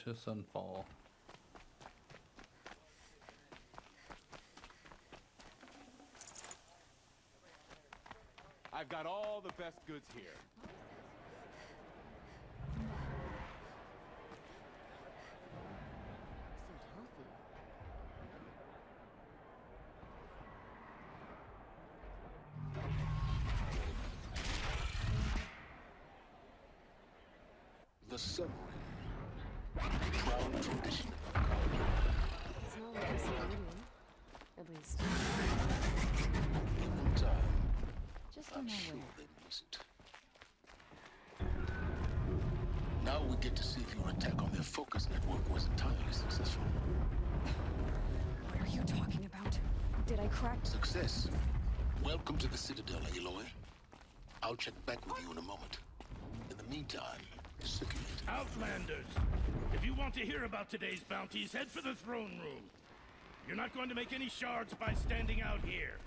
to Sunfall. I've got all the best goods here. Seemed healthy. The submarine. Proud tradition. It's not like this in Millennium. At least. In time, Just I'm don't know sure where. they miss it. Now we get to see if your attack on their focus network was entirely successful. What are you talking about? Did I crack? Success. Welcome to the Citadel, Aloy. I'll check back with you in a moment. In the meantime, circulate. Outlanders! If you want to hear about today's bounties, head for the throne room. You're not going to make any shards by standing out here.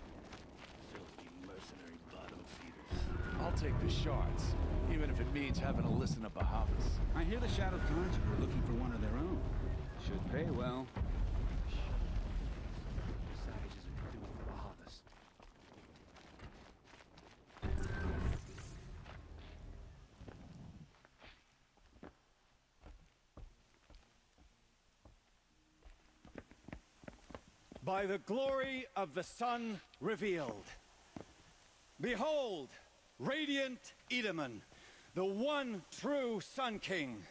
Filthy mercenary bottom feeders. I'll take the shards, even if it means having to listen to Bahavas. I hear the Shadow Conjurer are looking for one of their own. Should pay well. Savages are doing for Bahavas. By the glory of the sun revealed. Behold, radiant Edaman, the one true Sun King.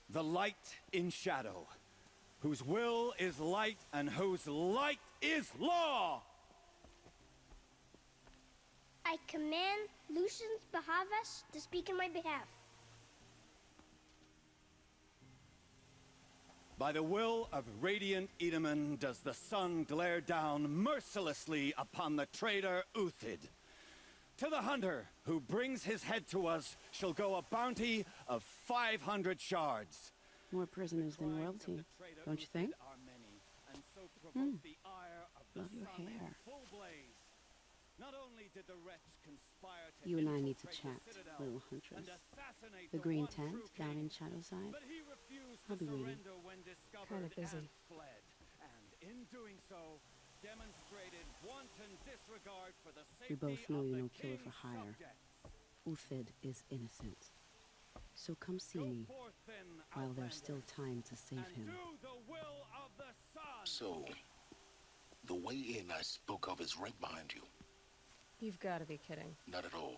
The light in shadow, whose will is light and whose light is law! I command Lucius Bahavas to speak in my behalf. By the will of radiant Edaman does the sun glare down mercilessly upon the traitor Uthid. To the hunter who brings his head to us shall go a bounty of 500 shards. More prisoners than royalty, don't you think? Love your hair. Not only did the wretch conspire to You and I need to infiltrate chat, the Citadel little huntress. and assassinate The green one tent true down king, in Shadowside. but he refused I'll to be waiting. surrender when discovered Kinda busy. and fled. And in doing so, demonstrated wanton disregard for the safety We both know of you're the no killer for king's hire. subjects. Uthid is innocent. So come see Go me forth then, while there's Outlander, still time to save and him. do the will of the sun. So, the way in I spoke of is right behind you. You've got to be kidding. Not at all.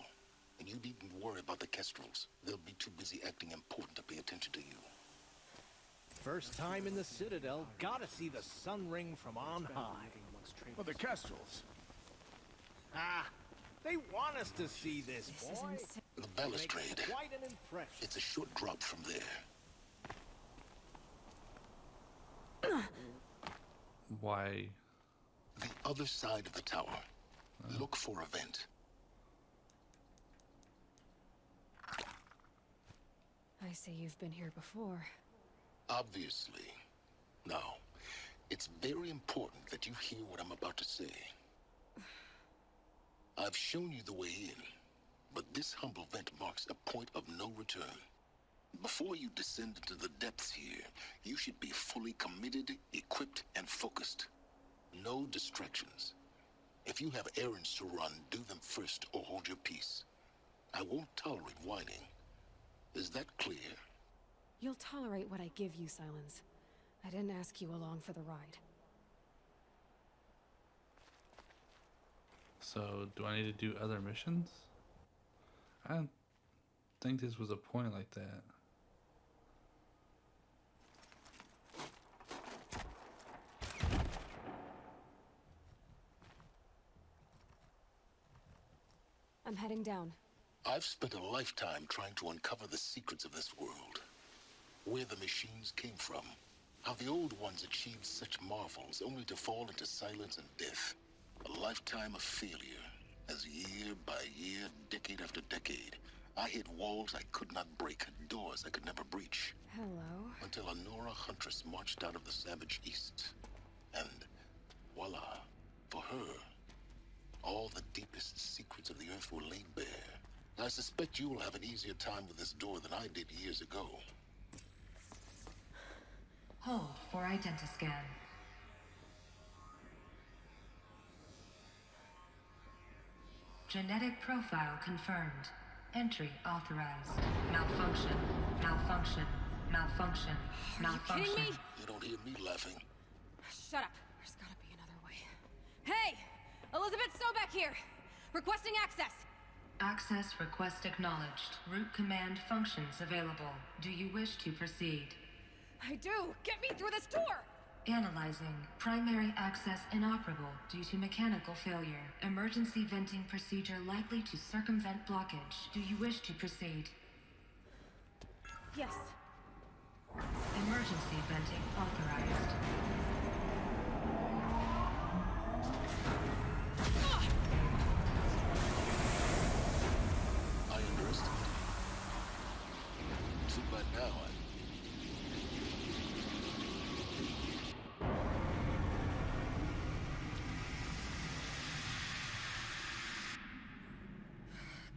And you needn't worry about the Kestrels. They'll be too busy acting important to pay attention to you. First time in the Citadel, gotta see the sun ring from on high. Well, the Kestrels. Ah, they want us to see this, This is boy. insane. The balustrade. Makes quite an impression. It's a short drop from there. Why? The other side of the tower. Look for a vent. I see you've been here before. Obviously. Now, it's very important that you hear what I'm about to say. I've shown you the way in, but this humble vent marks a point of no return. Before you descend into the depths here, you should be fully committed, equipped, and focused. No distractions. If you have errands to run, do them first or hold your peace. I won't tolerate whining. Is that clear? You'll tolerate what I give you, Silence. I didn't ask you along for the ride. So, do I need to do other missions? I don't think this was a point like that. I'm heading down. I've spent a lifetime trying to uncover the secrets of this world. Where the machines came from. How the old ones achieved such marvels only to fall into silence and death. A lifetime of failure. As year by year, decade after decade, I hit walls I could not break, doors I could never breach. Hello. Until a Nora huntress marched out of the savage east. And voila, for her, all the deepest secrets of the earth were laid bare. I suspect you will have an easier time with this door than I did years ago. Hold for identiscan. Genetic profile confirmed. Entry authorized. Malfunction. Malfunction. Malfunction. Malfunction. Are you kidding me? You don't hear me laughing. Shut up. There's gotta be another way. Hey! Elizabeth Sobeck here! Requesting access! Access request acknowledged. Root command functions available. Do you wish to proceed? I do! Get me through this door! Analyzing. Primary access inoperable due to mechanical failure. Emergency venting procedure likely to circumvent blockage. Do you wish to proceed? Yes. Emergency venting authorized. I underestimated. Too bad now,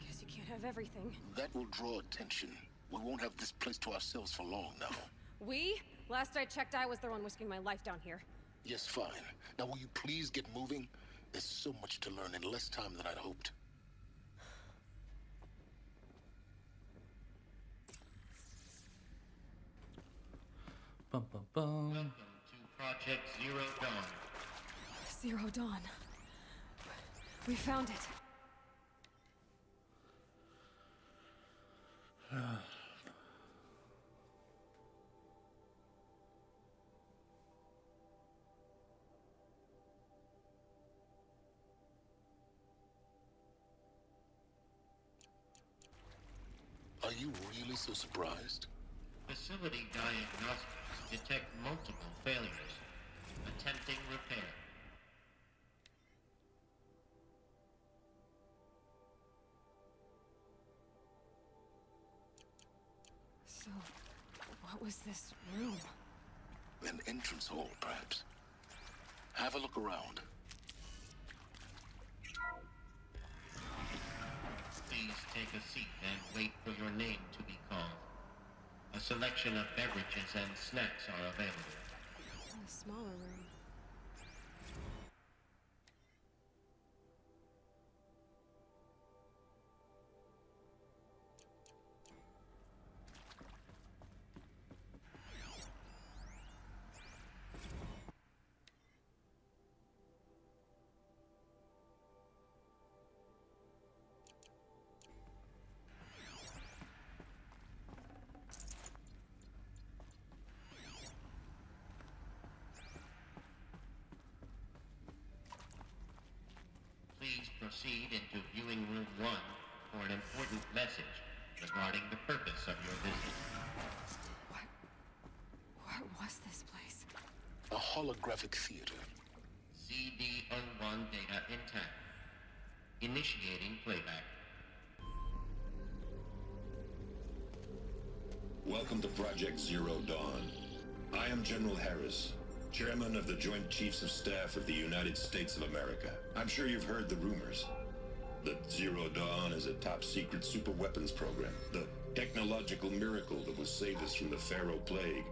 Guess you can't have everything. That will draw attention. We won't have this place to ourselves for long now. We? Last I checked, I was the one risking my life down here. Yes, fine. Now will you please get moving? There's so much to learn in less time than I'd hoped. Bum bum bum. Welcome to Project Zero Dawn. Zero Dawn. We found it. Are you really so surprised? Facility diagnostics detect multiple failures. Attempting repair. So, what was this room? An entrance hall, perhaps. Have a look around. Please take a seat and wait for your name to be called. A selection of beverages and snacks are available. A smaller room. Please proceed into viewing room 1 for an important message regarding the purpose of your visit. What was this place? A holographic theater. CD01 data intact. Initiating playback. Welcome to Project Zero Dawn. I am General Harris, Chairman of the Joint Chiefs of Staff of the United States of America. I'm sure you've heard the rumors that Zero Dawn is a top-secret super-weapons program, the technological miracle that will save us from the Pharaoh Plague,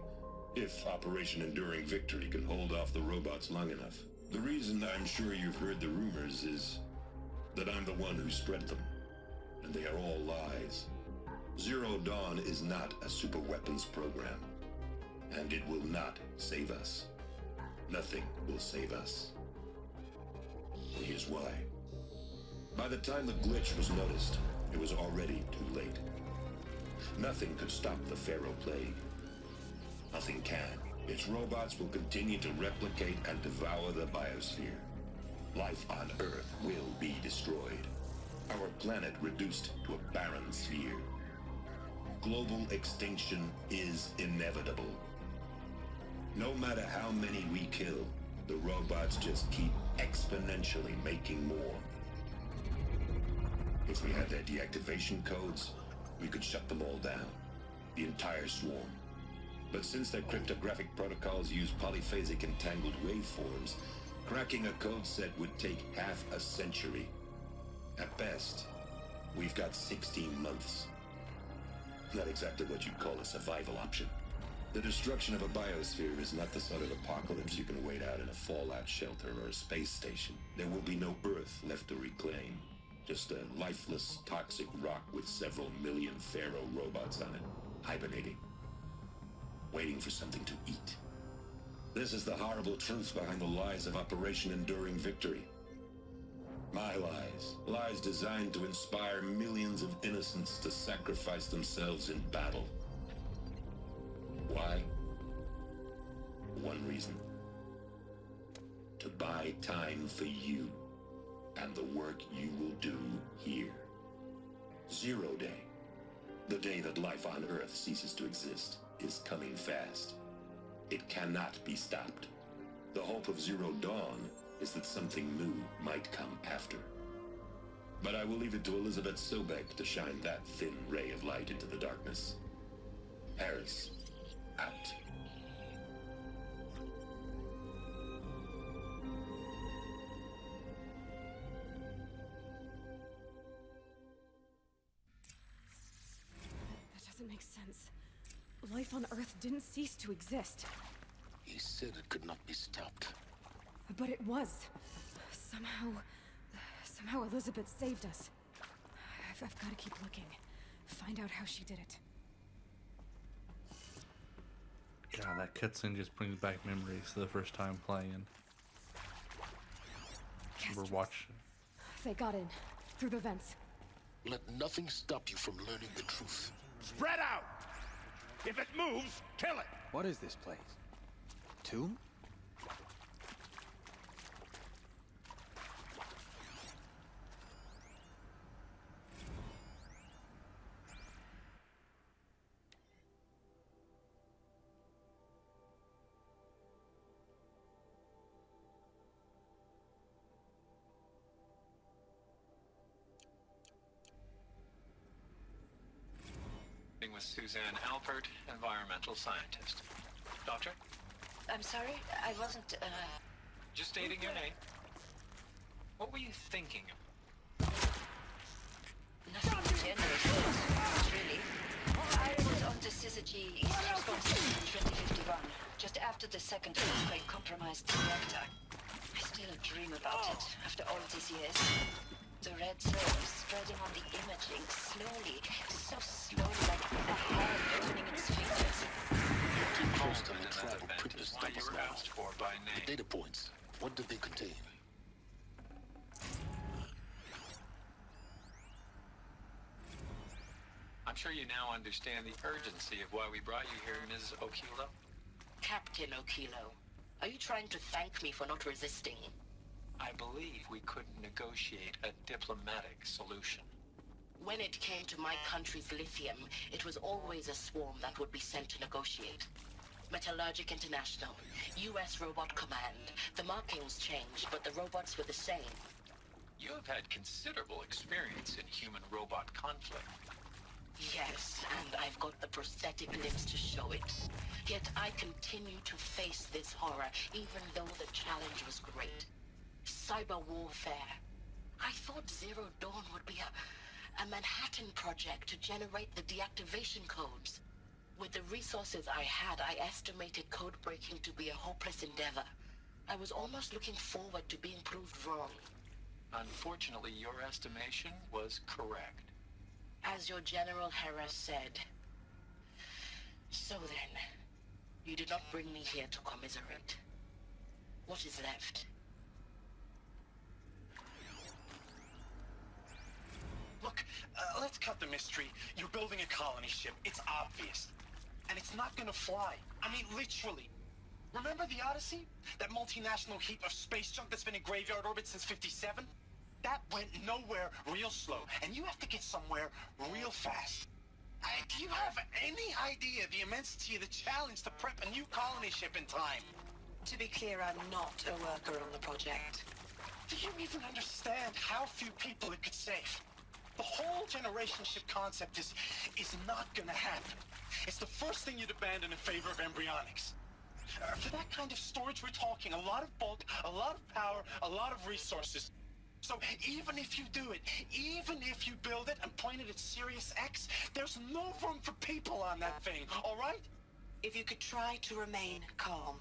if Operation Enduring Victory can hold off the robots long enough. The reason I'm sure you've heard the rumors is that I'm the one who spread them, and they are all lies. Zero Dawn is not a super-weapons program, and it will not save us. Nothing will save us. And here's why. By the time the glitch was noticed, it was already too late. Nothing could stop the Pharaoh Plague. Nothing can. Its robots will continue to replicate and devour the biosphere. Life on Earth will be destroyed. Our planet reduced to a barren sphere. Global extinction is inevitable. No matter how many we kill, the robots just keep exponentially making more. If we had their deactivation codes, we could shut them all down. The entire swarm. But since their cryptographic protocols use polyphasic entangled waveforms, cracking a code set would take half a century. At best, we've got 16 months. Not exactly what you'd call a survival option. The destruction of a biosphere is not the sort of apocalypse you can wait out in a fallout shelter or a space station. There will be no Earth left to reclaim. Just a lifeless, toxic rock with several million Pharaoh robots on it, hibernating, waiting for something to eat. This is the horrible truth behind the lies of Operation Enduring Victory. My lies. Lies designed to inspire millions of innocents to sacrifice themselves in battle. Why? One reason. To buy time for you and the work you will do here. 0 Day. The day that life on Earth ceases to exist is coming fast. It cannot be stopped. The hope of Zero Dawn is that something new might come after. But I will leave it to Elizabeth Sobek to shine that thin ray of light into the darkness. Harris, out. That doesn't make sense. Life on Earth didn't cease to exist. He said it could not be stopped. But it was. Somehow Elizabeth saved us. I've got to keep looking. Find out how she did it. God, that cutscene just brings back memories of the first time playing. We're watching. They got in. Through the vents. Let nothing stop you from learning the truth. Spread out! If it moves, kill it! What is this place? Tomb? With Suzanne Alpert, environmental scientist. Doctor? I'm sorry, I wasn't, Just stating your name. What were you thinking of? Nothing generous, really. I was on the Syzygy East response in 2051, just after the second earthquake compromised the reactor. I still dream about it, after all these years. The red zone spreading on the imaging, slowly, so slowly, like a hand opening its fingers. Too close to the tribal printers Why you were asked for by name. The data points, what did they contain? I'm sure you now understand the urgency of why we brought you here, Ms. Okilo. Captain Okilo, are you trying to thank me for not resisting? I believe we couldn't negotiate a diplomatic solution. When it came to my country's lithium, it was always a swarm that would be sent to negotiate. Metallurgic International, US Robot Command. The markings changed, but the robots were the same. You have had considerable experience in human-robot conflict. Yes, and I've got the prosthetic limbs to show it. Yet I continue to face this horror, even though the challenge was great. Cyber warfare. I thought Zero Dawn would be a Manhattan project to generate the deactivation codes. With the resources I had, I estimated code breaking to be a hopeless endeavor. I was almost looking forward to being proved wrong. Unfortunately, your estimation was correct. As your General Harris said. So then, you did not bring me here to commiserate. What is left? Look, let's cut the mystery. You're building a colony ship. It's obvious. And it's not gonna fly. I mean, literally. Remember the Odyssey? That multinational heap of space junk that's been in graveyard orbit since 57? That went nowhere real slow. And you have to get somewhere real fast. Do you have any idea the immensity of the challenge to prep a new colony ship in time? To be clear, I'm not a worker on the project. Do you even understand how few people it could save? The whole generation ship concept is not gonna happen. It's the first thing you'd abandon in favor of embryonics. For that kind of storage, we're talking a lot of bulk, a lot of power, a lot of resources. So even if you do it, even if you build it and point it at Sirius X, there's no room for people on that thing, all right? If you could try to remain calm.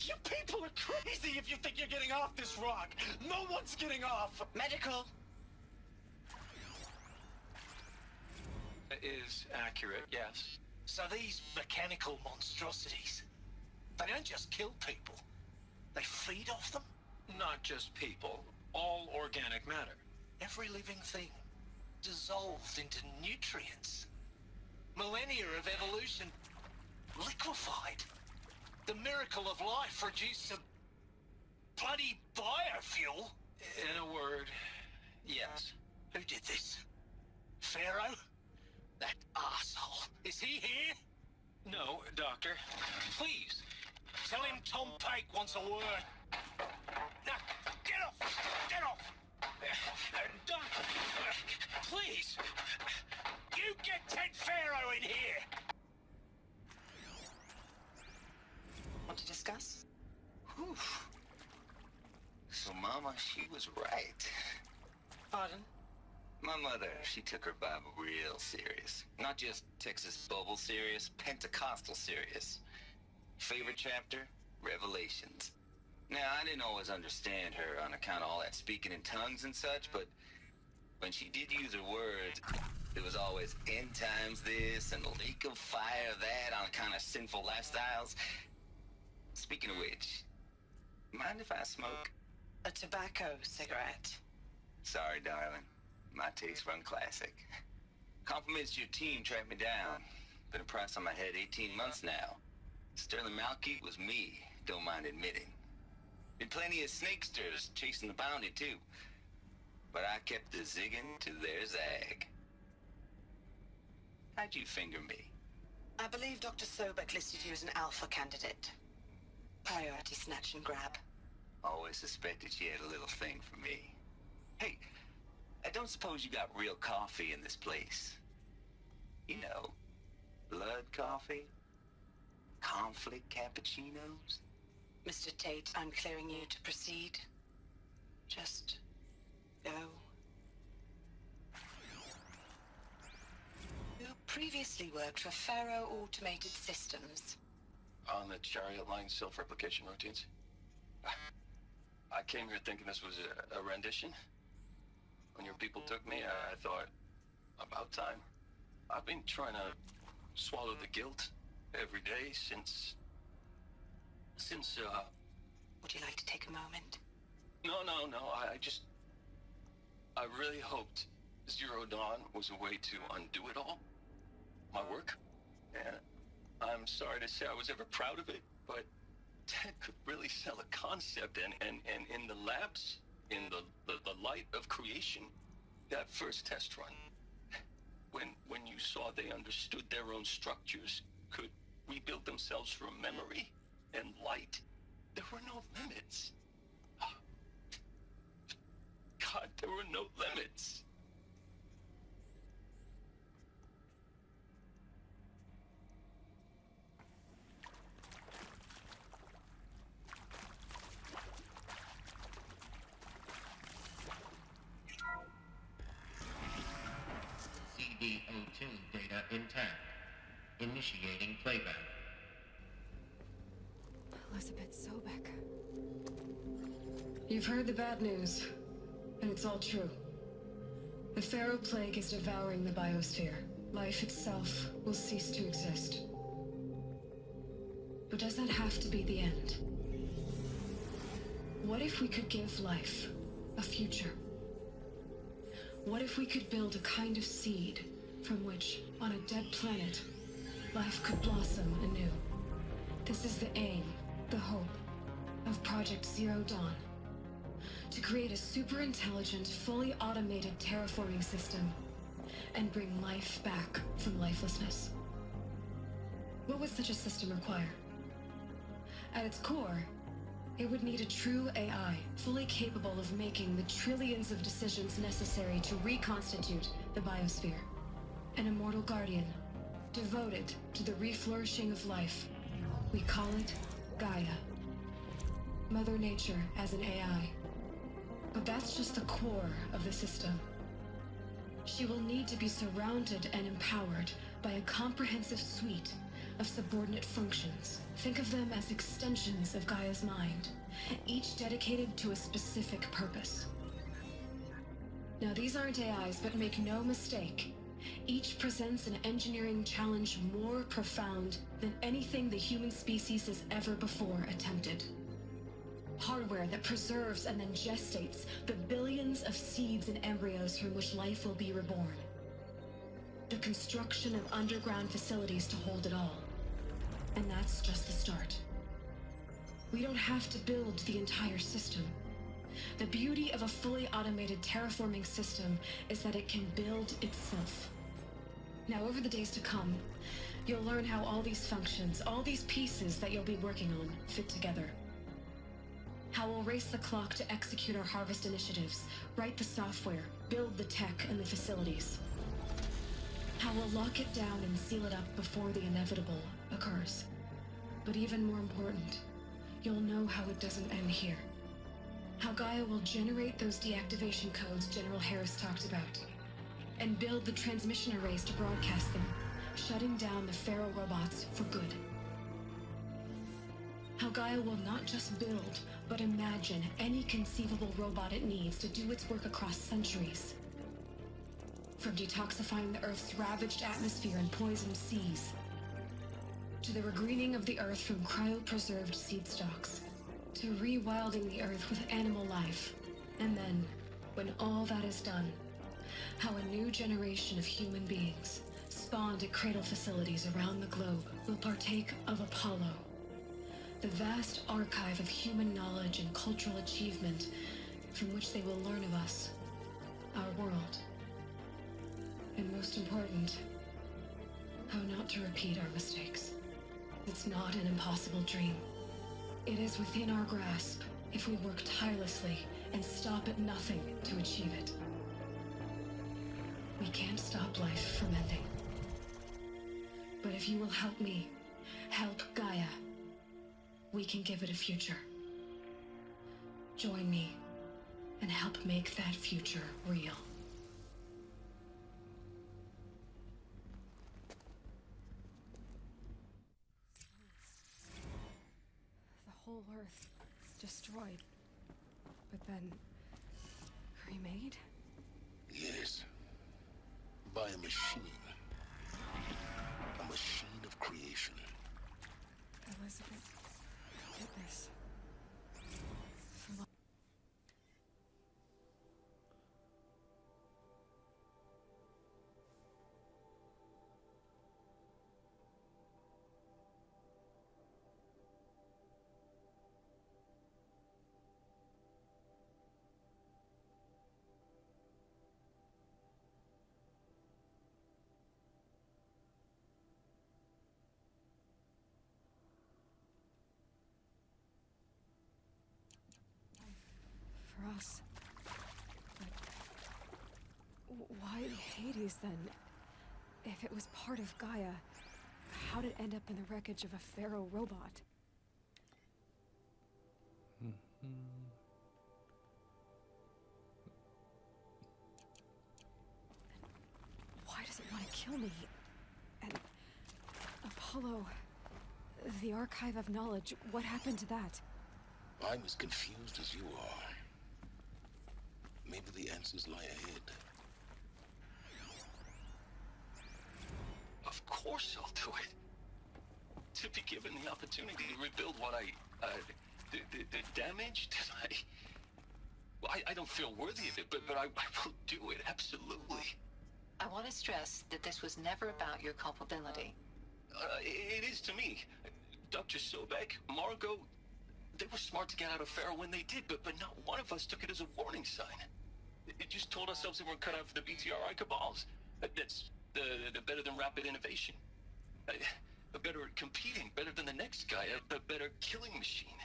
You people are crazy if you think you're getting off this rock. No one's getting off. Medical. Is accurate, yes. So these mechanical monstrosities, they don't just kill people. They feed off them? Not just people. All organic matter. Every living thing dissolved into nutrients. Millennia of evolution liquefied. The miracle of life reduced to bloody biofuel. In a word, yes. Who did this? Pharaoh? That asshole. Is he here? No, Doctor. Please, tell him Tom Pike wants a word. Now, get off! Get off! Doc, please! You get Ted Pharaoh in here! Want to discuss? Whew. So, Mama, she was right. Pardon? My mother, she took her Bible real serious. Not just Texas Bubble serious, Pentecostal serious. Favorite chapter? Revelations. Now, I didn't always understand her on account of all that speaking in tongues and such, but when she did use her words, it was always end times this and the lake of fire that on account of sinful lifestyles. Speaking of which, mind if I smoke? A tobacco cigarette. Sorry, darling. My taste run classic. Compliments to your team tracked me down. Been a price on my head 18 months now. Sterling Malkeet was me, don't mind admitting. Been plenty of snakesters chasing the bounty, too. But I kept the zigging to their zag. How'd you finger me? I believe Dr. Sobek listed you as an alpha candidate. Priority snatch and grab. Always suspected she had a little thing for me. Hey, I don't suppose you got real coffee in this place. You know, blood coffee? Conflict cappuccinos? Mr. Tate, I'm clearing you to proceed. Just go. You previously worked for Pharaoh Automated Systems. On the chariot line self-replication routines. I came here thinking this was a rendition. When your people took me, I thought, about time. I've been trying to swallow the guilt every day since... Would you like to take a moment? No, I really hoped Zero Dawn was a way to undo it all. My work. And I'm sorry to say I was ever proud of it, but Ted could really sell a concept, and in the labs, in the light of creation, that first test run, when you saw they understood their own structures, could rebuild themselves from memory and light, there were no limits. God, there were no limits. CD02 data intact. Initiating playback. Elizabeth Sobek. You've heard the bad news, and it's all true. The Pharaoh Plague is devouring the biosphere. Life itself will cease to exist. But does that have to be the end? What if we could give life a future? What if we could build a kind of seed from which, on a dead planet, life could blossom anew? This is the aim, the hope, of Project Zero Dawn. To create a super-intelligent, fully automated terraforming system and bring life back from lifelessness. What would such a system require? At its core, it would need a true AI, fully capable of making the trillions of decisions necessary to reconstitute the biosphere. An immortal guardian, devoted to the reflourishing of life. We call it Gaia. Mother Nature as an AI. But that's just the core of the system. She will need to be surrounded and empowered by a comprehensive suite of subordinate functions. Think of them as extensions of Gaia's mind, each dedicated to a specific purpose. Now, these aren't AIs, but make no mistake, each presents an engineering challenge more profound than anything the human species has ever before attempted. Hardware that preserves and then gestates the billions of seeds and embryos from which life will be reborn. The construction of underground facilities to hold it all. And that's just the start. We don't have to build the entire system. The beauty of a fully automated terraforming system is that it can build itself. Now, over the days to come, you'll learn how all these functions, all these pieces that you'll be working on, fit together. How we'll race the clock to execute our harvest initiatives, write the software, build the tech and the facilities. How we'll lock it down and seal it up before the inevitable occurs. But even more important, you'll know how it doesn't end here. How Gaia will generate those deactivation codes General Harris talked about, and build the transmission arrays to broadcast them, shutting down the Pharaoh robots for good. How Gaia will not just build, but imagine any conceivable robot it needs to do its work across centuries. From detoxifying the Earth's ravaged atmosphere and poisoned seas, to the regreening of the Earth from cryopreserved seed stocks, to rewilding the Earth with animal life. And then, when all that is done, how a new generation of human beings, spawned at cradle facilities around the globe, will partake of Apollo, the vast archive of human knowledge and cultural achievement from which they will learn of us, our world. And most important, how not to repeat our mistakes. It's not an impossible dream. It is within our grasp if we work tirelessly and stop at nothing to achieve it. We can't stop life from ending. But if you will help me, help Gaia, we can give it a future. Join me and help make that future real. The whole Earth destroyed, but then remade? Yes. By a machine. A machine of creation. Elizabeth did this. For us. But why Hades then? If it was part of Gaia, how did it end up in the wreckage of a Pharaoh robot? Why does it want to kill me? And Apollo, the archive of knowledge, what happened to that? I'm as confused as you are. Maybe the answers lie ahead. Of course I'll do it. To be given the opportunity to rebuild what the damage that well, I don't feel worthy of it, but I will do it, absolutely. I want to stress that this was never about your culpability. It is to me. Dr. Sobek, Margot, they were smart to get out of Pharaoh when they did, but not one of us took it as a warning sign. It just told ourselves that we're cut out for the BTRI cabals. That's the better than rapid innovation. Better at competing, better than the next guy, a better killing machine.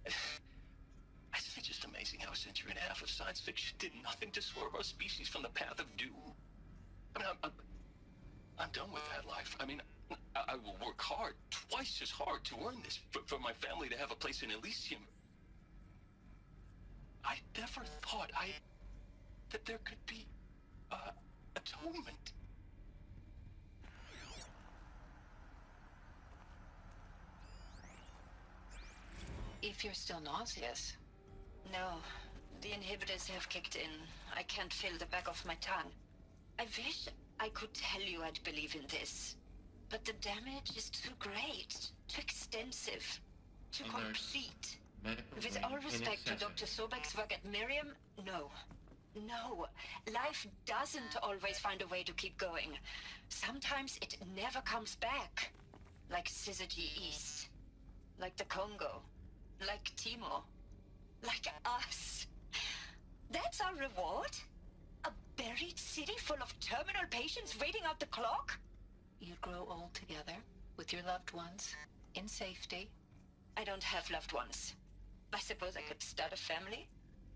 It's just amazing how a century and a half of science fiction did nothing to swerve our species from the path of doom. I mean, I'm done with that life. I mean, I will work hard, twice as hard to earn this, for my family to have a place in Elysium. I never thought that there could be, atonement. If you're still nauseous. No, the inhibitors have kicked in. I can't feel the back of my tongue. I wish I could tell you I'd believe in this. But the damage is too great, too extensive, too complete. With all respect to Dr. Sobek's work at Miriam, no. No, life doesn't always find a way to keep going. Sometimes it never comes back. Like Syzygy East. Like the Congo. Like Timor. Like us. That's our reward? A buried city full of terminal patients waiting out the clock? You'd grow old together, with your loved ones, in safety. I don't have loved ones. I suppose I could start a family?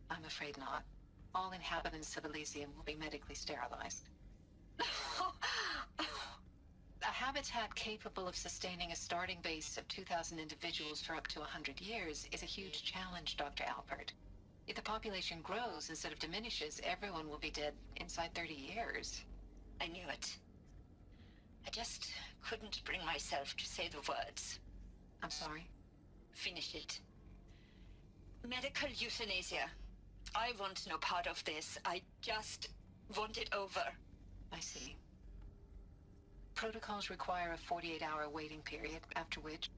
I'm afraid not. All inhabitants of Elysium will be medically sterilized. A habitat capable of sustaining a starting base of 2,000 individuals for up to 100 years is a huge challenge, Dr. Alpert. If the population grows instead of diminishes, everyone will be dead inside 30 years. I knew it. I just couldn't bring myself to say the words. I'm sorry? Finish it. Medical euthanasia. I want no part of this. I just want it over. I see. Protocols require a 48-hour waiting period, after which...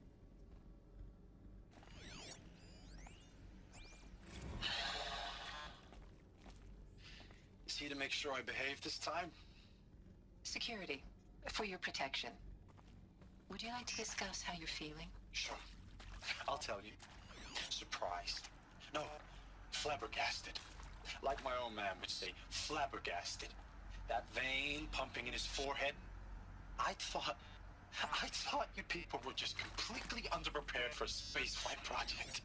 Is he to make sure I behave this time? Security. For your protection. Would you like to discuss how you're feeling? Sure. I'll tell you. Surprised. No, flabbergasted. Like my old man would say, flabbergasted. That vein pumping in his forehead. I thought you people were just completely underprepared for a spaceflight project.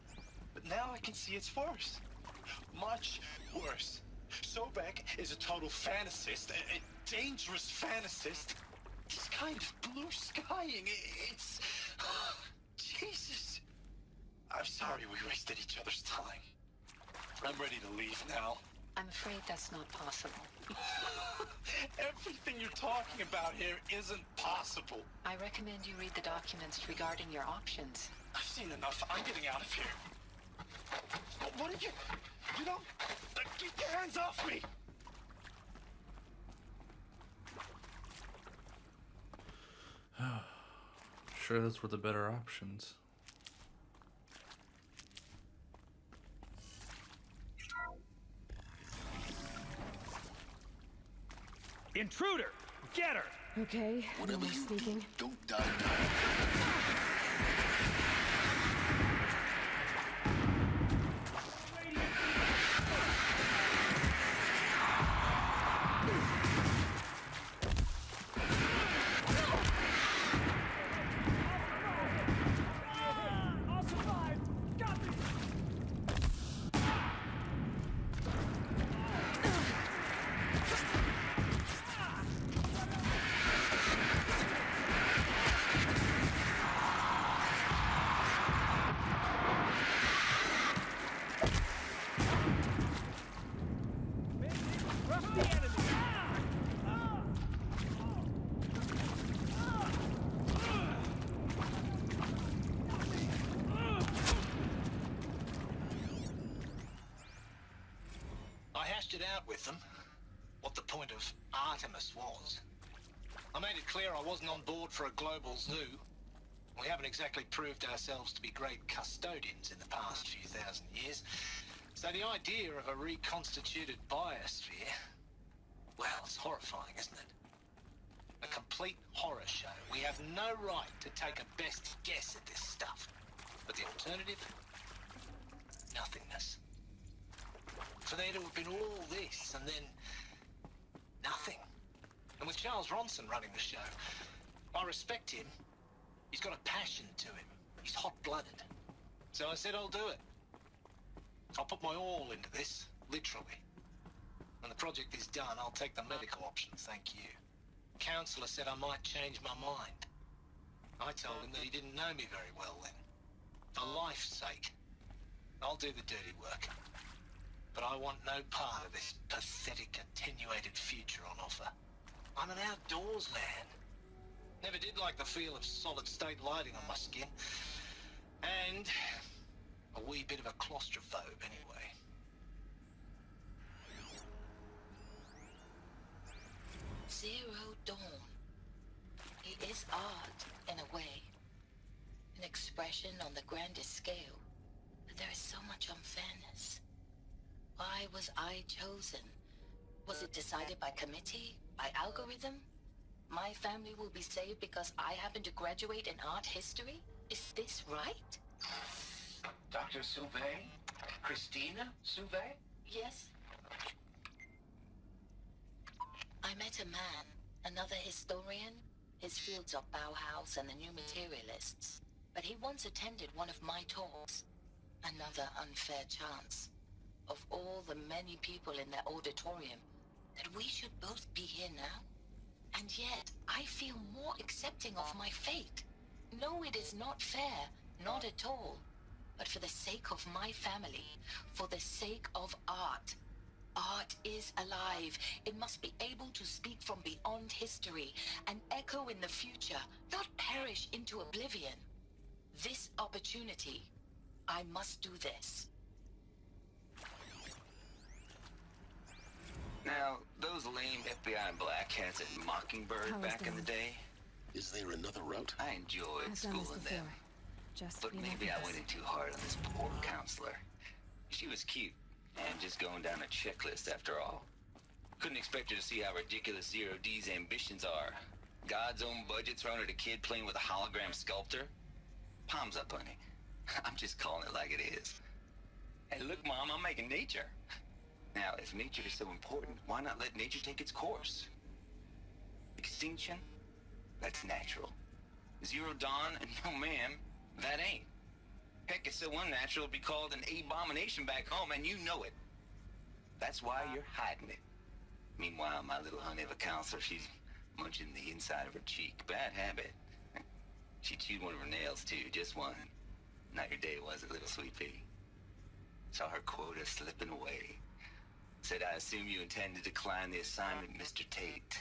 But now I can see it's worse. Much worse. Sobek is a total fantasist, a dangerous fantasist. This kind of blue skying, it's... Jesus. I'm sorry we wasted each other's time. I'm ready to leave now. I'm afraid that's not possible. Everything you're talking about here isn't possible. I recommend you read the documents regarding your options. I've seen enough. I'm getting out of here. What did you... You don't... Get your hands off me! Sure, those were the better options. Intruder! Get her! Okay, Whatever you speaking. do, don't die. It out with them what the point of Artemis was. I made it clear I wasn't on board for a global zoo. We haven't exactly proved ourselves to be great custodians in the past few thousand years. So the idea of a reconstituted biosphere, well, it's horrifying, isn't it? A complete horror show. We have no right to take a best guess at this stuff. But the alternative? Nothingness. For there to have been all this, and then... nothing. And with Charles Ronson running the show, I respect him. He's got a passion to him. He's hot-blooded. So I said I'll do it. I'll put my all into this, literally. When the project is done, I'll take the medical option, thank you. Counselor said I might change my mind. I told him that he didn't know me very well then. For life's sake, I'll do the dirty work. But I want no part of this pathetic, attenuated future on offer. I'm an outdoors man. Never did like the feel of solid-state lighting on my skin. And A wee bit of a claustrophobe, anyway. Zero Dawn. It is art, in a way. An expression on the grandest scale. But there is so much unfairness. Why was I chosen? Was it decided by committee? By algorithm? My family will be saved because I happen to graduate in art history? Is this right? Dr. Sauvé? Christina Sauvé? Yes. I met a man, another historian. His fields are Bauhaus and the New Materialists. But he once attended one of my talks. Another unfair chance. Of all the many people in that auditorium, that we should both be here now. And yet, I feel more accepting of my fate. No, it is not fair, not at all. But for the sake of my family, for the sake of art. Art is alive. It must be able to speak from beyond history and echo in the future, not perish into oblivion. This opportunity, I must do this. Now, those lame FBI black hats at Mockingbird back in the day. Is there another route? I enjoyed schooling them. But maybe I went in too hard on this poor counselor. She was cute, and just going down a checklist after all. Couldn't expect her to see how ridiculous Zero D's ambitions are. God's own budget thrown at a kid playing with a hologram sculptor? Palms up, honey. I'm just calling it like it is. Hey, look, Mom, I'm making nature. Now, if nature is so important, why not let nature take its course? Extinction? That's natural. Zero Dawn? No, ma'am, that ain't. Heck, it's so unnatural it'd be called an abomination back home, and you know it. That's why you're hiding it. Meanwhile, my little honey of a counselor, she's munching the inside of her cheek. Bad habit. She chewed one of her nails, too, just one. Not your day, was it, little sweet pea? Saw her quota slipping away. Said, I assume you intend to decline the assignment, Mr. Tate.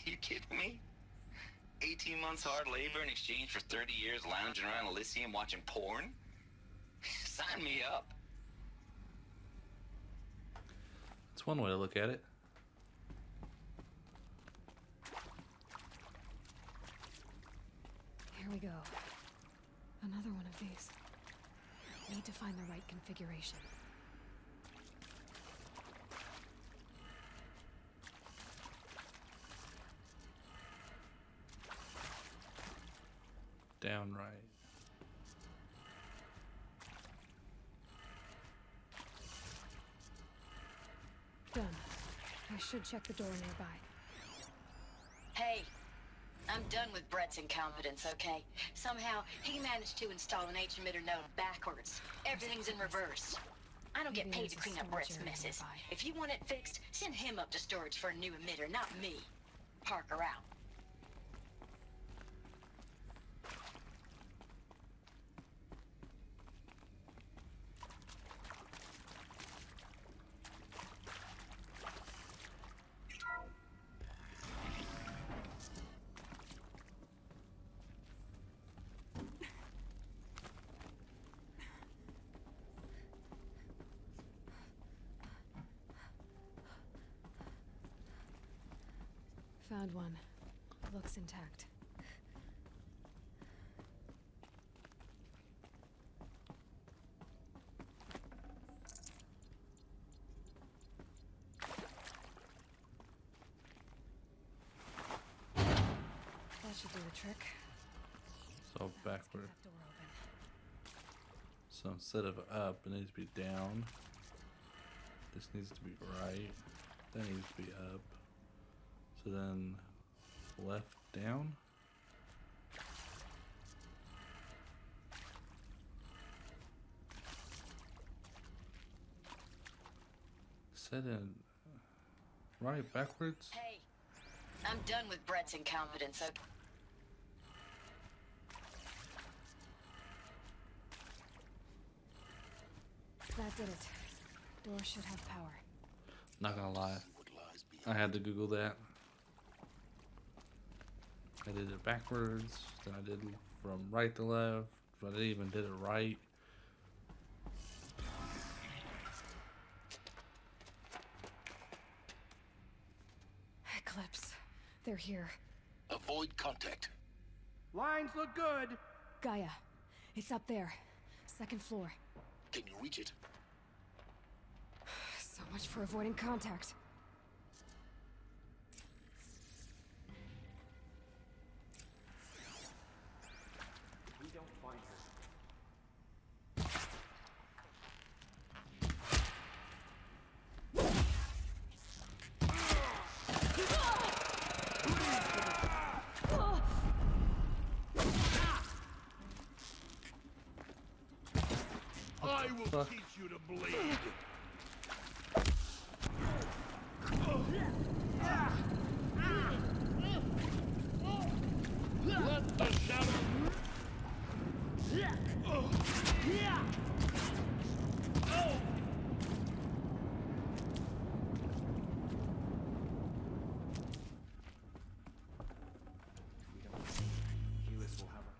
You kidding me? 18 months hard labor in exchange for 30 years lounging around Elysium watching porn? Sign me up. It's one way to look at it. Here we go. Another one of these. Need to find the right configuration. Downright. Done. I should check the door nearby. Hey, I'm done with Brett's incompetence, okay? Somehow, he managed to install an H-emitter node backwards. Everything's in reverse. I don't get paid to clean up Brett's messes. If you want it fixed, send him up to storage for a new emitter, not me. Parker out. Found one. Looks intact. That should do the trick. So backward. So instead of up, it needs to be down. This needs to be right. That needs to be up. So then left down. Set in right backwards. Hey, I'm done with Brett's incompetence, okay? That did it. Door should have power. Not gonna lie, I had to Google that. I did it backwards, then I did from right to left, But I even did it right. Eclipse. They're here. Avoid contact. Lines look good. Gaia. It's up there. Second floor. Can you reach it? So much for avoiding contact. If we don't find her. I will teach you to bleed. Let the shadow. Hewis will have her.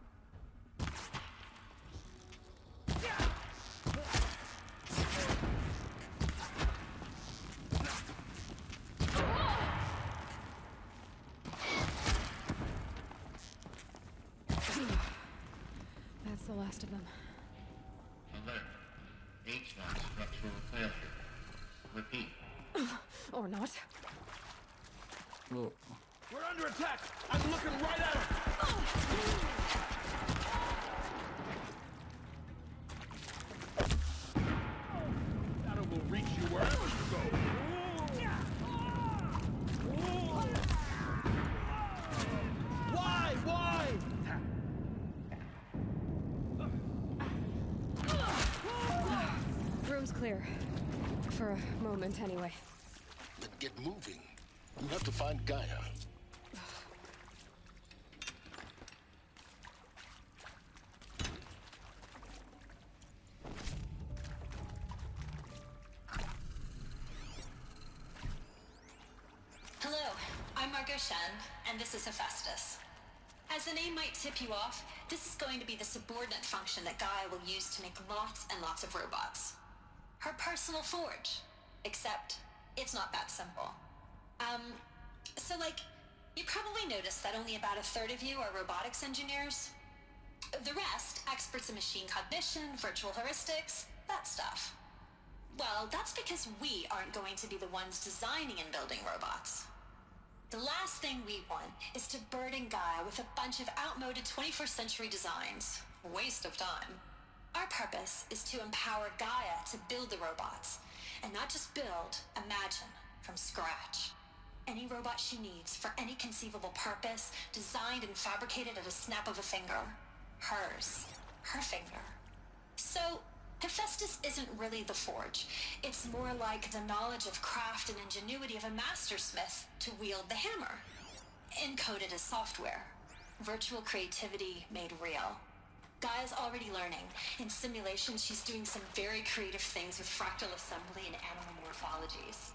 That's the last of them. Alert. HVAC structural failure. Repeat. Or not. Well, We're under attack. I'm looking right at him. Shadow will reach you wherever you go. Why? Why? Room's clear. For a moment, anyway. Then get moving. You have to find Gaia. Hello, I'm Margot Shen, and this is Hephaestus. As the name might tip you off, this is going to be the subordinate function that Gaia will use to make lots and lots of robots. Her personal forge. Except, it's not that simple. You probably noticed that only about a third of you are robotics engineers. The rest, experts in machine cognition, virtual heuristics, that stuff. Well, that's because we aren't going to be the ones designing and building robots. The last thing we want is to burden Gaia with a bunch of outmoded 21st century designs. Waste of time. Our purpose is to empower Gaia to build the robots. And not just build, imagine, from scratch. Any robot she needs for any conceivable purpose, designed and fabricated at a snap of a finger. Hers. Her finger. So, Hephaestus isn't really the forge. It's more like the knowledge of craft and ingenuity of a mastersmith to wield the hammer. Encoded as software. Virtual creativity made real. Gaia's already learning. In simulation, she's doing some very creative things with fractal assembly and animal morphologies.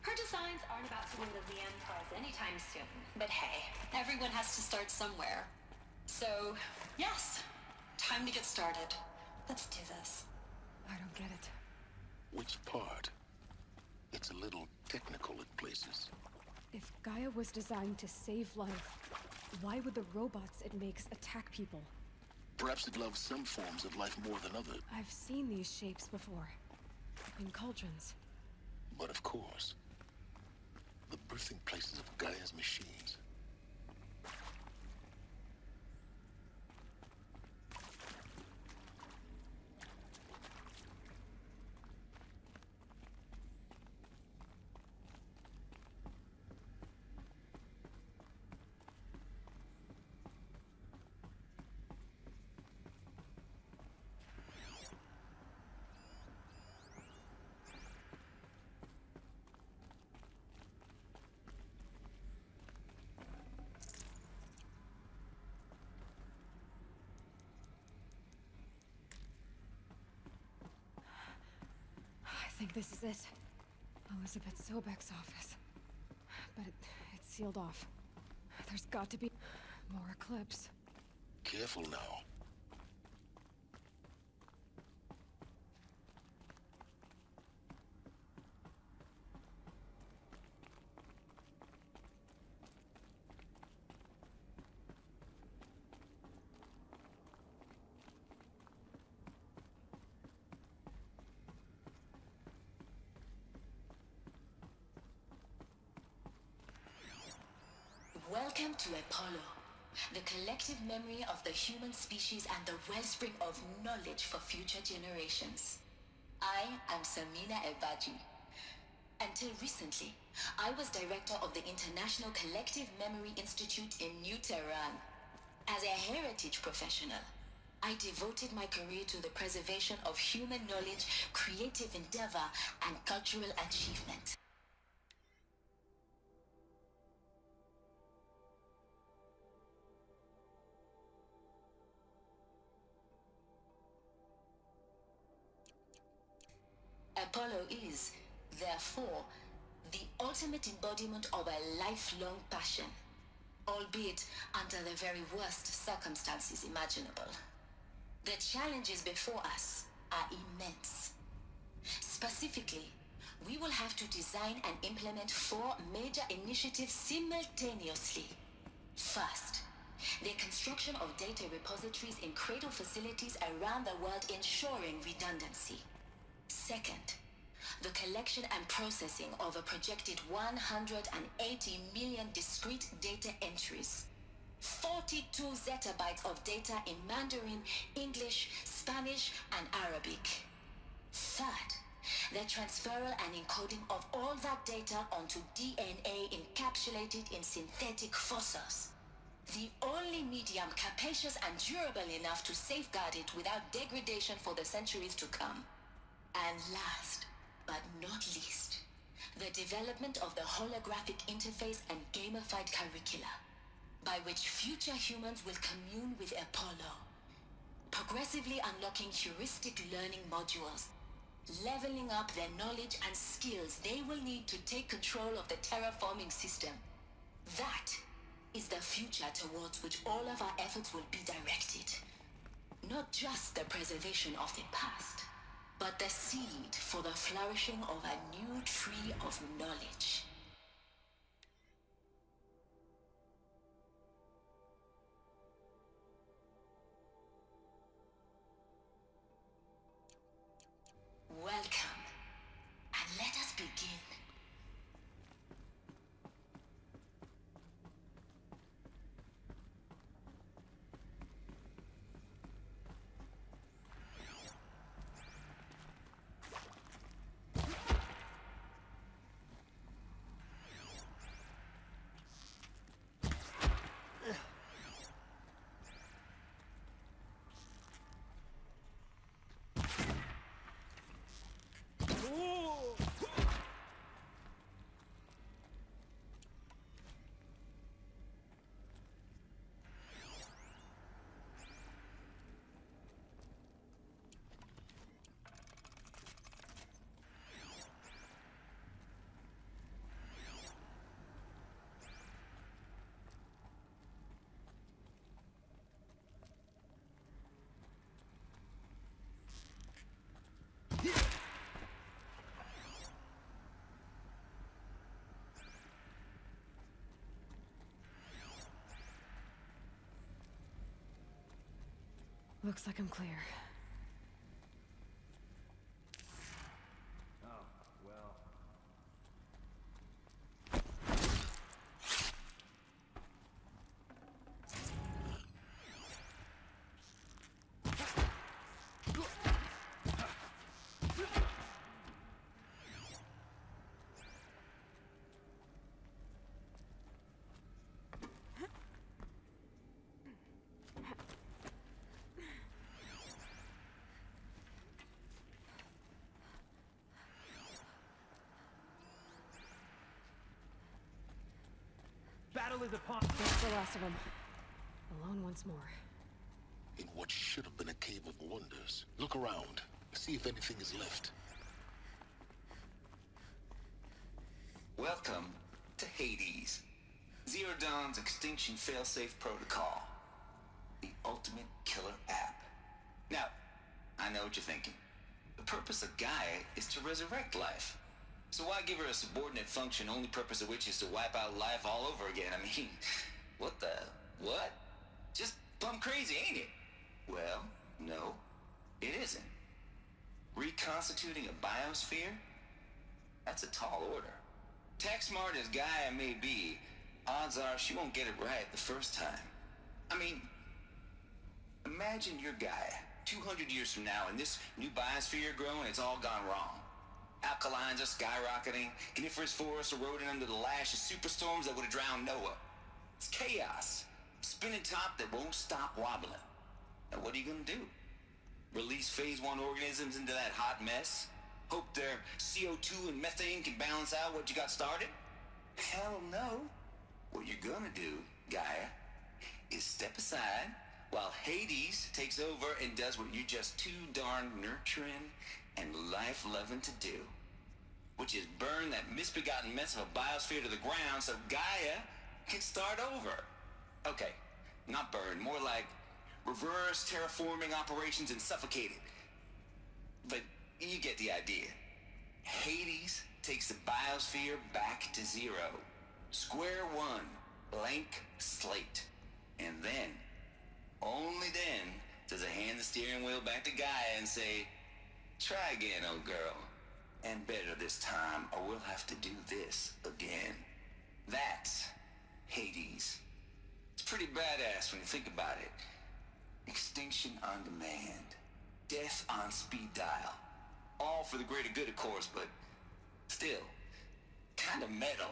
Her designs aren't about to win the Liam Prize anytime soon. But hey, everyone has to start somewhere. So, yes, time to get started. Let's do this. I don't get it. Which part? It's a little technical at places. If Gaia was designed to save life, why would the robots it makes attack people? Perhaps it loves some forms of life more than others. I've seen these shapes before. In cauldrons. But of course, the birthing places of Gaia's machines. I think this is it. Elizabeth Sobek's office. But it's sealed off. There's got to be more Eclipse. Careful now. Welcome to Apollo, the collective memory of the human species and the wellspring of knowledge for future generations. I am Samina Ebaji. Until recently, I was director of the International Collective Memory Institute in New Tehran. As a heritage professional, I devoted my career to the preservation of human knowledge, creative endeavor, and cultural achievement. Apollo is, therefore, the ultimate embodiment of a lifelong passion, albeit under the very worst circumstances imaginable. The challenges before us are immense. Specifically, we will have to design and implement 4 major initiatives simultaneously. First, the construction of data repositories in cradle facilities around the world ensuring redundancy. Second, the collection and processing of a projected 180 million discrete data entries. 42 zettabytes of data in Mandarin, English, Spanish, and Arabic. Third, the transferal and encoding of all that data onto DNA encapsulated in synthetic fossils. The only medium capacious and durable enough to safeguard it without degradation for the centuries to come. And last, but not least, the development of the holographic interface and gamified curricula, by which future humans will commune with Apollo, progressively unlocking heuristic learning modules, leveling up their knowledge and skills they will need to take control of the terraforming system. That is the future towards which all of our efforts will be directed. Not just the preservation of the past, but the seed for the flourishing of a new tree of knowledge. Welcome, and let us begin. Looks like I'm clear. Battle is upon. That's the last of them. Alone once more. In what should have been a cave of wonders. Look around. See if anything is left. Welcome to Hades. Zero Dawn's extinction failsafe protocol. The ultimate killer app. Now, I know what you're thinking. The purpose of Gaia is to resurrect life. So why give her a subordinate function, only purpose of which is to wipe out life all over again? I mean, what? Just plumb crazy, ain't it? Well, no, it isn't. Reconstituting a biosphere? That's a tall order. Tech smart as Gaia may be, odds are she won't get it right the first time. I mean, imagine your guy 200 years from now and this new biosphere growing, it's all gone wrong. Alkalines are skyrocketing, coniferous forests eroding under the lash of superstorms that would have drowned Noah. It's chaos. Spinning top that won't stop wobbling. Now what are you gonna do? Release phase 1 organisms into that hot mess? Hope their CO2 and methane can balance out what you got started? Hell no. What you're gonna do, Gaia, is step aside while Hades takes over and does what you're just too darn nurturing and life-loving to do, which is burn that misbegotten mess of a biosphere to the ground so Gaia can start over. Okay, not burn, more like reverse terraforming operations and suffocate it. But you get the idea. Hades takes the biosphere back to zero. Square one, blank slate. And then, only then, does it hand the steering wheel back to Gaia and say, try again, old girl. And better this time, or we'll have to do this again. That's Hades. It's pretty badass when you think about it. Extinction on demand. Death on speed dial. All for the greater good, of course, but still, kind of metal.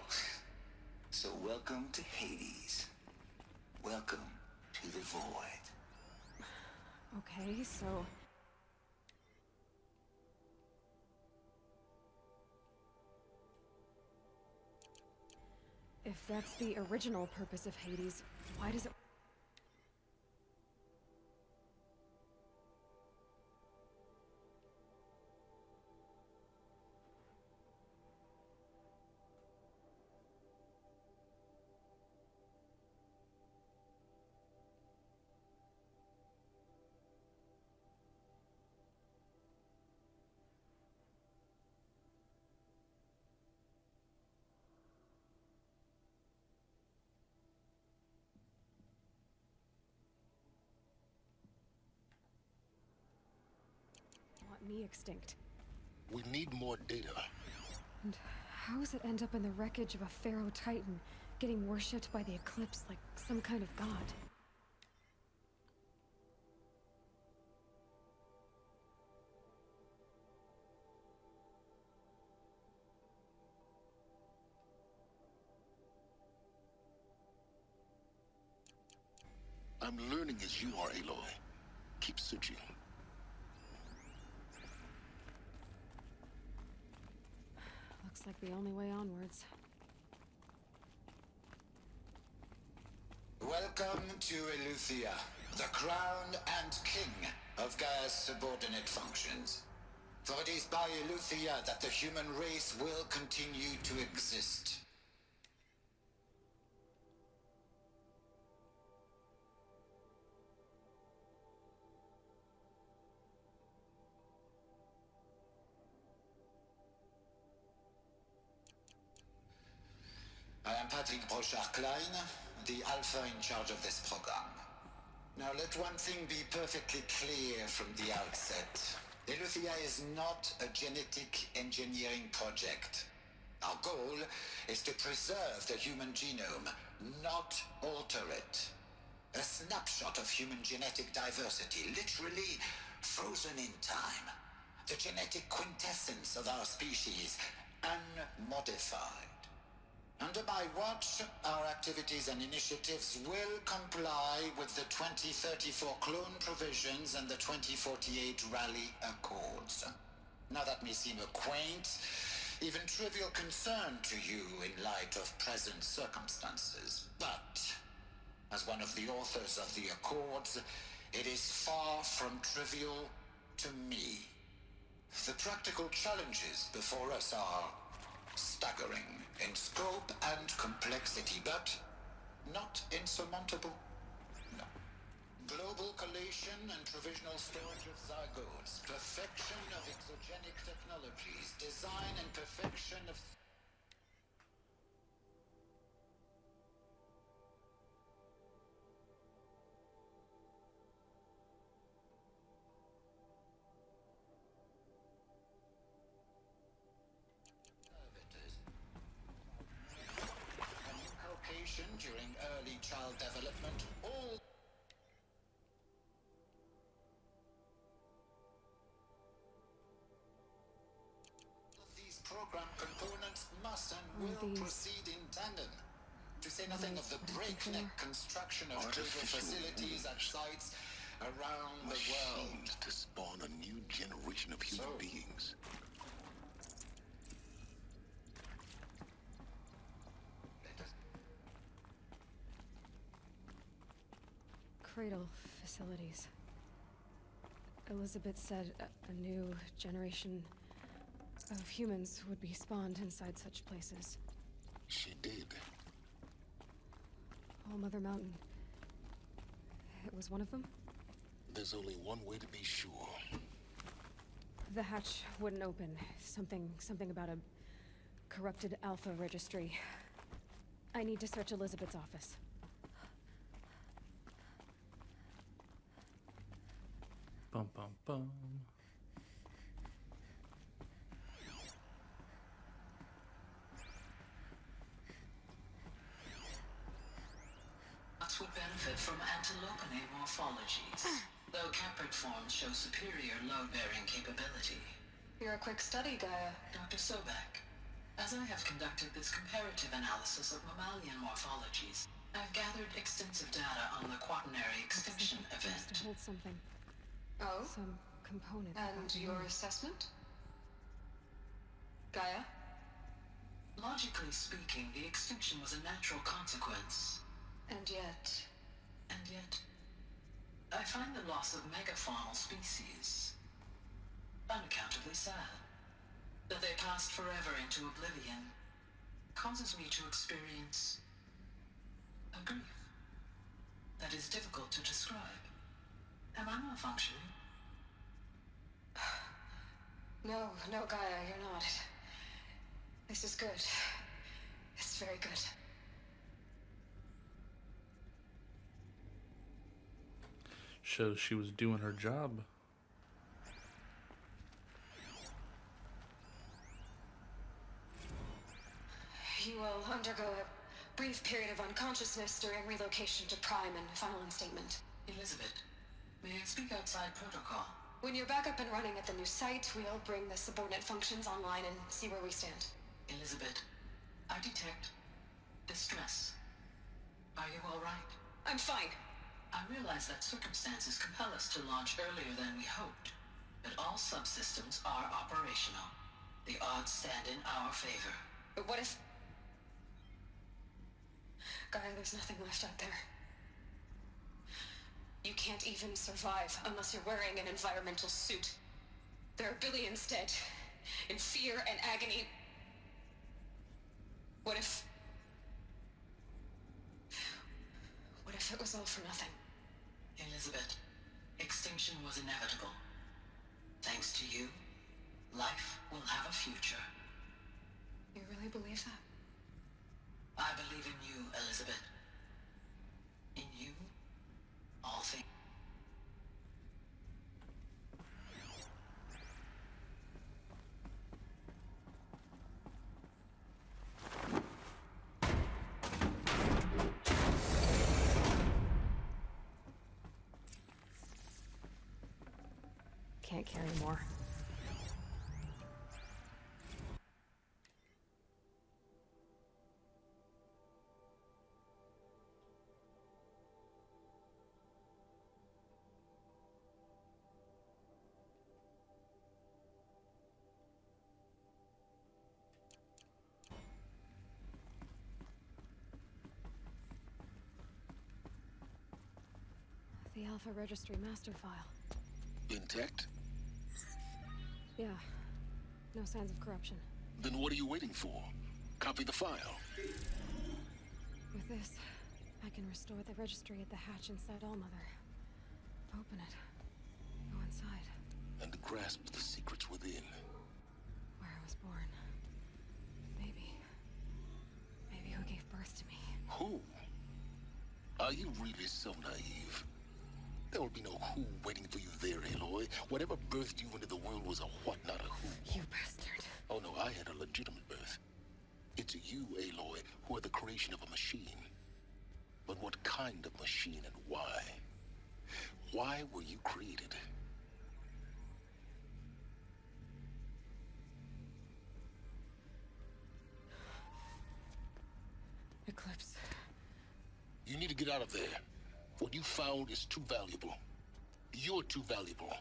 So welcome to Hades. Welcome to the void. Okay, so... if that's the original purpose of Hades, why does it... me extinct? We need more data. And how does it end up in the wreckage of a Pharaoh Titan, getting worshipped by the Eclipse like some kind of god? I'm learning as you are, Aloy. Keep searching. Looks like the only way onwards. Welcome to Eleuthia, the crown and king of Gaia's subordinate functions. For it is by Eleuthia that the human race will continue to exist. I am Patrick Brochard-Klein, the Alpha in charge of this program. Now let one thing be perfectly clear from the outset. Eleuthia is not a genetic engineering project. Our goal is to preserve the human genome, not alter it. A snapshot of human genetic diversity, literally frozen in time. The genetic quintessence of our species, unmodified. Under my watch, our activities and initiatives will comply with the 2034 clone provisions and the 2048 Rally Accords. Now that may seem a quaint, even trivial concern to you in light of present circumstances, but as one of the authors of the Accords, it is far from trivial to me. The practical challenges before us are staggering in scope and complexity, but not insurmountable. No. Global collation and provisional storage of zygotes, perfection of exogenic technologies, design and perfection of... program components must and will proceed in tandem. To say nothing of the breakneck construction of cradle facilities at sites around the world. Machines to spawn a new generation of human beings. Cradle facilities. Elizabeth said a new generation of humans would be spawned inside such places. She did. All Mother Mountain. It was one of them? There's only one way to be sure. The hatch wouldn't open. Something about a corrupted Alpha registry. I need to search Elizabeth's office. Bum bum bum. Would benefit from anthropological morphologies, though caprid forms show superior load-bearing capability. You're a quick study, Gaia. Dr. Sobek, as I have conducted this comparative analysis of mammalian morphologies, I've gathered extensive data on the quaternary extinction event. To hold something. Oh? Some component. And your assessment? Gaia? Logically speaking, the extinction was a natural consequence. And yet, I find the loss of megafaunal species unaccountably sad. That they passed forever into oblivion causes me to experience a grief that is difficult to describe. Am I malfunctioning? No, Gaia, you're not. This is good. It's very good. Shows she was doing her job. You will undergo a brief period of unconsciousness during relocation to Prime and final instatement. Elizabeth, may I speak outside protocol? When you're back up and running at the new site, we'll bring the subordinate functions online and see where we stand. Elizabeth, I detect distress. Are you all right? I'm fine. I realize that circumstances compel us to launch earlier than we hoped, but all subsystems are operational. The odds stand in our favor. But what if... Gaia, there's nothing left out there. You can't even survive unless you're wearing an environmental suit. There are billions dead, in fear and agony. What if it was all for nothing? Elizabeth, extinction was inevitable. Thanks to you, life will have a future. You really believe that? I believe in you, Elizabeth. In you, all things. Can't carry more. The Alpha Registry master file. Intact? Yeah. No signs of corruption. Then what are you waiting for? Copy the file. With this, I can restore the registry at the hatch inside Allmother. Open it. Go inside. And grasp the secrets within. Where I was born. Maybe who gave birth to me. Who? Are you really so naive? There will be no who waiting for you there, Aloy. Whatever birthed you into the world was a what, not a who. You bastard. Oh no, I had a legitimate birth. It's you, Aloy, who are the creation of a machine. But what kind of machine and why? Why were you created? Eclipse. You need to get out of there. What you found is too valuable. You're too valuable.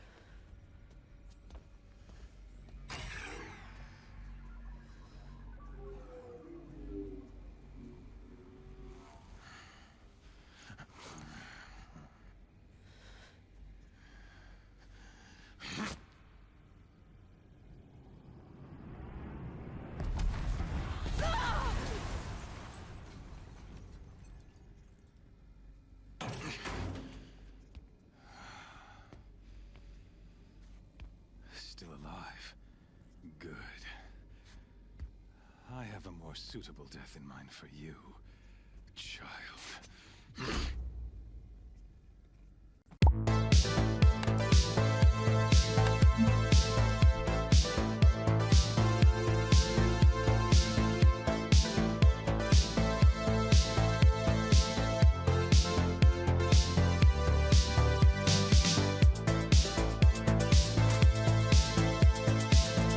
Still alive. Good. I have a more suitable death in mind for you, child.